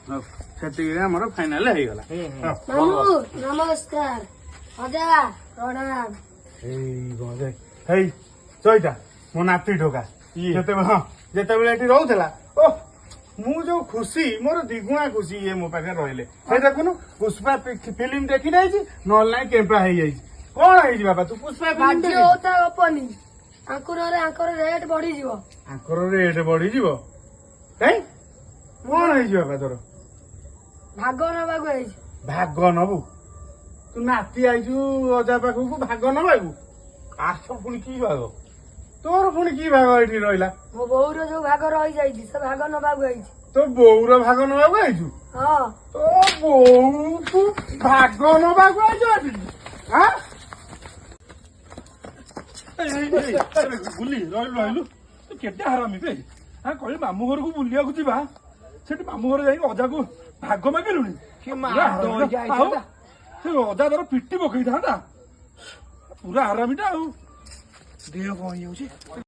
ସେତିକି ଆମର ଫାଇନାଲ ହେଇଗଲା। ମାମୁଁ ନମସ୍କାର। ଅଜା ପ୍ରଣାମ। ହେଇ ଚଇଟା ମୋ ନାତି ଠୋକା ଯେତେବେଳେ ଏଠି ରହୁଥିଲା ଓ ମୁଁ ଯୋଉ ଖୁସି ମୋର ଦିଗୁଣା ଖୁସି ଇଏ ମୋ ପାଖରେ ରହିଲେ। ସେ ଦେଖୁନୁ ପୁଷ୍ପା ଫିଲ୍ମ ଦେଖି ଯାଇଛି ନହେଲେ ନାଇଁ କେମ୍ପା ହେଇଯାଇଛି। କଣ ହେଇଛି ବାବା ତୁ ପୁଷ୍ପା ଗପନି ଆଙ୍କର ରେଟ୍ ବଢିଯିବ। ଆଙ୍କର ରେଟ୍ ବଢିଯିବ କାଇଁ କଣ ହେଇଛି ବାବା ତୋର? ଭାଗ ନବାକୁ ହେଇଛି। ଭାଗ ନବୁ? ତୁ ନାତି ଆଇଛୁ ଅଜା ପାଖକୁ ଭାଗ ନବାକୁ? ଆସ ପୁଣି କି ଭାଗ? ତୋର ପୁଣି କି ଭାଗ ଏଠି ରହିଲା? ମୋ ବୋଉର ଯୋଉ ଭାଗ ରହିଯାଇଛି ସେ ଭାଗ ନବାକୁ ହେଇଛି। ତୋ ବୋଉର ଭାଗ ନବାକୁ ଆଇଛୁ? ହଁ। ତୋ ବୋଉକୁ ଭାଗ ନବାକୁ ଆଇଛୁ ଏଠି? ବୁଲି ରହିଲୁ ତୁ କେତେ ହାରାମି ବେ? କହିଲି ମାମୁଁ ଘରକୁ ବୁଲିବାକୁ ଯିବା, ସେଠି ମାମୁଁ ଘର ଯାଇକି ଅଜାକୁ ଭାଗ ମାଗିଲୁଣି? ସେ ଅଜା ତାର ପିଟି ପକେଇଥାନ୍ତା। ପୁରା ହାରାମିଟା ଆଉ। ଦେହ କଣ ହେଇଯାଉଛି?